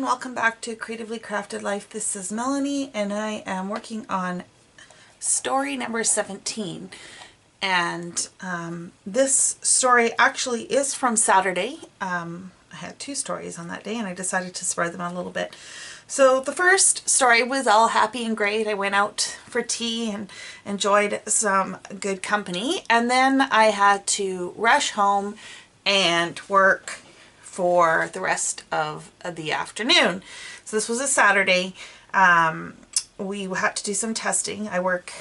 welcome back to Creatively Crafted Life. This is Melanie and I am working on story number 17, and this story actually is from Saturday. I had two stories on that day and I decided to spread them out a little bit. So the first story was all happy and great. I went out for tea and enjoyed some good company, and then I had to rush home and work for the rest of the afternoon. So this was a Saturday. We had to do some testing. I work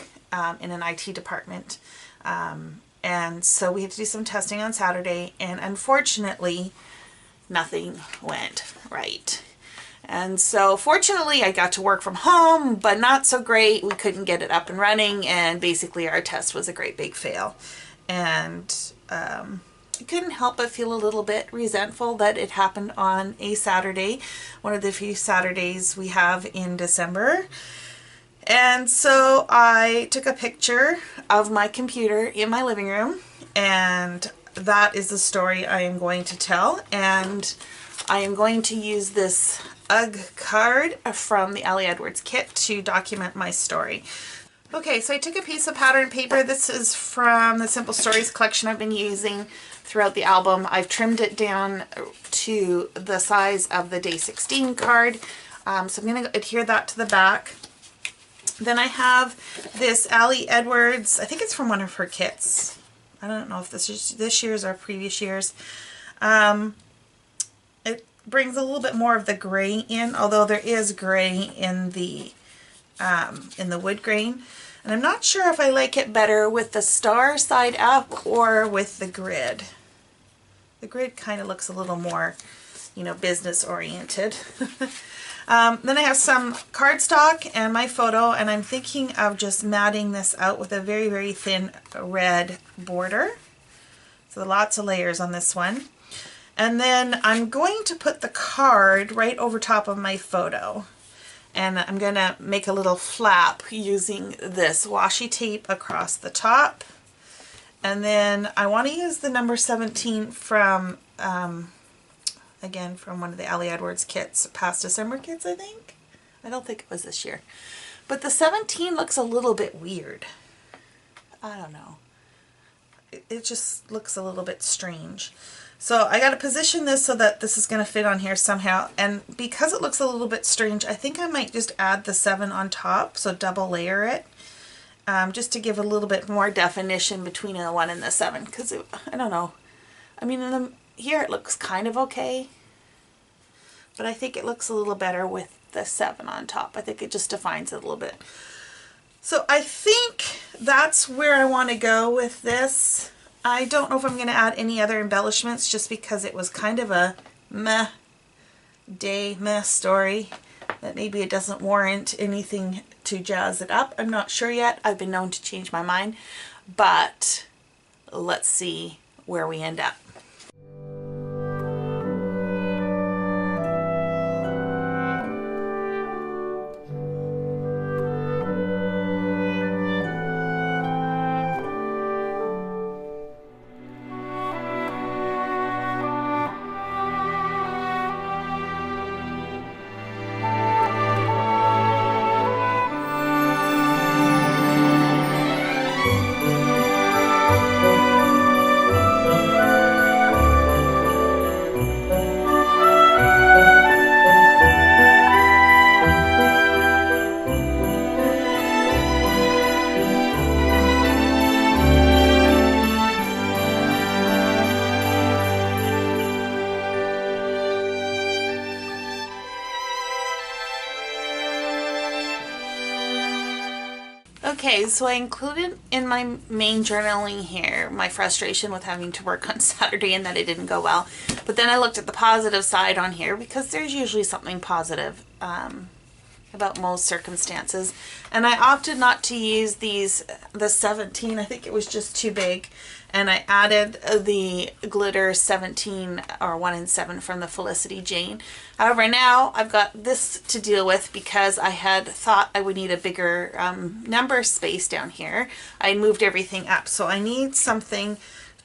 in an IT department, and so we had to do some testing on Saturday, and unfortunately nothing went right. And so fortunately I got to work from home, but not so great. We couldn't get it up and running, and basically our test was a great big fail. And I couldn't help but feel a little bit resentful that it happened on a Saturday, one of the few Saturdays we have in December. And so I took a picture of my computer in my living room, and that is the story I am going to tell. And I am going to use this UGG card from the Ali Edwards kit to document my story. Okay, so I took a piece of pattern paper. This is from the Simple Stories collection I've been using throughout the album. I've trimmed it down to the size of the day 16 card. So I'm going to adhere that to the back. Then I have this Ali Edwards, I think it's from one of her kits. I don't know if this is this year's or previous year's. It brings a little bit more of the gray in, although there is gray in the wood grain. And I'm not sure if I like it better with the star side up or with the grid. The grid kind of looks a little more, you know, business oriented. Then I have some cardstock and my photo, and I'm thinking of just matting this out with a very, very thin red border. So lots of layers on this one. And then I'm going to put the card right over top of my photo. And I'm going to make a little flap using this washi tape across the top. And then I want to use the number 17 from, again, from one of the Ali Edwards kits, past December kits, I think. I don't think it was this year. But the 17 looks a little bit weird. I don't know. It just looks a little bit strange. So I got to position this so that this is going to fit on here somehow. And because it looks a little bit strange, I think I might just add the 7 on top, so double layer it, just to give a little bit more definition between the 1 and the 7. Because I don't know. I mean, here it looks kind of okay, but I think it looks a little better with the 7 on top. I think it just defines it a little bit. So I think that's where I want to go with this. I don't know if I'm going to add any other embellishments, just because it was kind of a meh story, that maybe it doesn't warrant anything to jazz it up. I'm not sure yet. I've been known to change my mind, but let's see where we end up. Okay, so I included in my main journaling here my frustration with having to work on Saturday and that it didn't go well. But then I looked at the positive side on here, because there's usually something positive about most circumstances. And I opted not to use the 17. I think it was just too big. And I added the glitter 17 or 1 in 7 from the Felicity Jane. However, now I've got this to deal with because I had thought I would need a bigger number space down here. I moved everything up, so I need something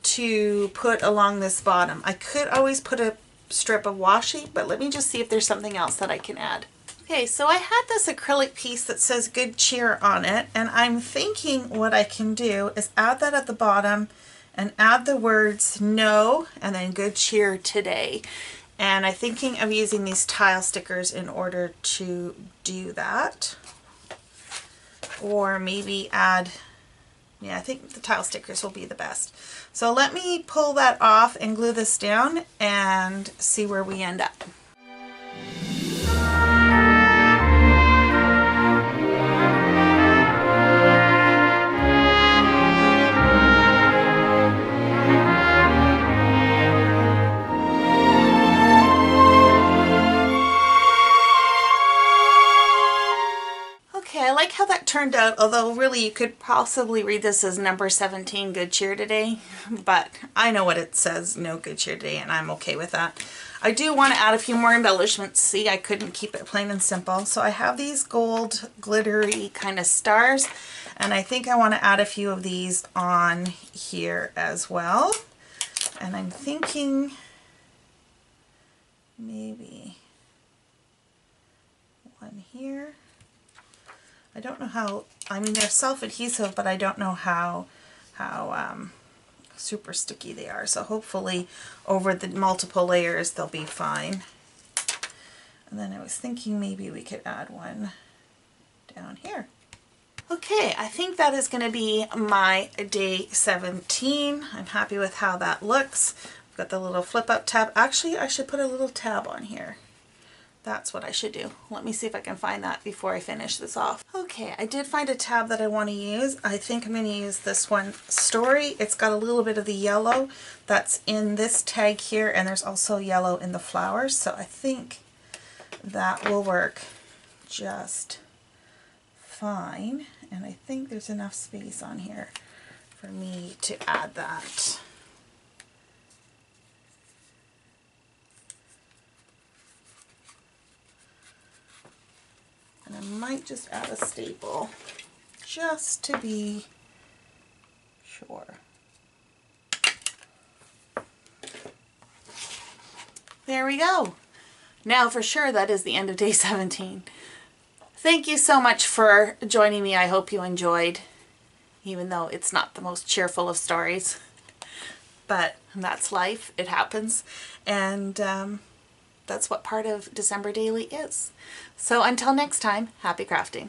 to put along this bottom. I could always put a strip of washi, but let me just see if there's something else that I can add. Okay, so I had this acrylic piece that says Good Cheer on it, and I'm thinking what I can do is add that at the bottom and add the words no and then Good Cheer today. And I'm thinking of using these tile stickers in order to do that. Or maybe add, yeah, I think the tile stickers will be the best. So let me pull that off and glue this down and see where we end up. I like how that turned out, although really you could possibly read this as number 17, Good Cheer Today, but I know what it says, no Good Cheer Today, and I'm okay with that. I do want to add a few more embellishments. See, I couldn't keep it plain and simple. So I have these gold glittery kind of stars, and I think I want to add a few of these on here as well. And I'm thinking maybe one here. I don't know how, I mean they're self-adhesive, but I don't know how super sticky they are. So hopefully over the multiple layers they'll be fine. And then I was thinking maybe we could add one down here. Okay, I think that is going to be my day 17. I'm happy with how that looks. I've got the little flip up tab. Actually, I should put a little tab on here. That's what I should do. Let me see if I can find that before I finish this off. Okay, I did find a tab that I want to use. I think I'm going to use this one, Story. It's got a little bit of the yellow that's in this tag here, and there's also yellow in the flowers, so I think that will work just fine. And I think there's enough space on here for me to add that. And I might just add a staple just to be sure. There we go. Now for sure that is the end of day 17. Thank you so much for joining me. I hope you enjoyed, even though it's not the most cheerful of stories. But that's life. It happens. And that's what part of December Daily is. So until next time, happy crafting.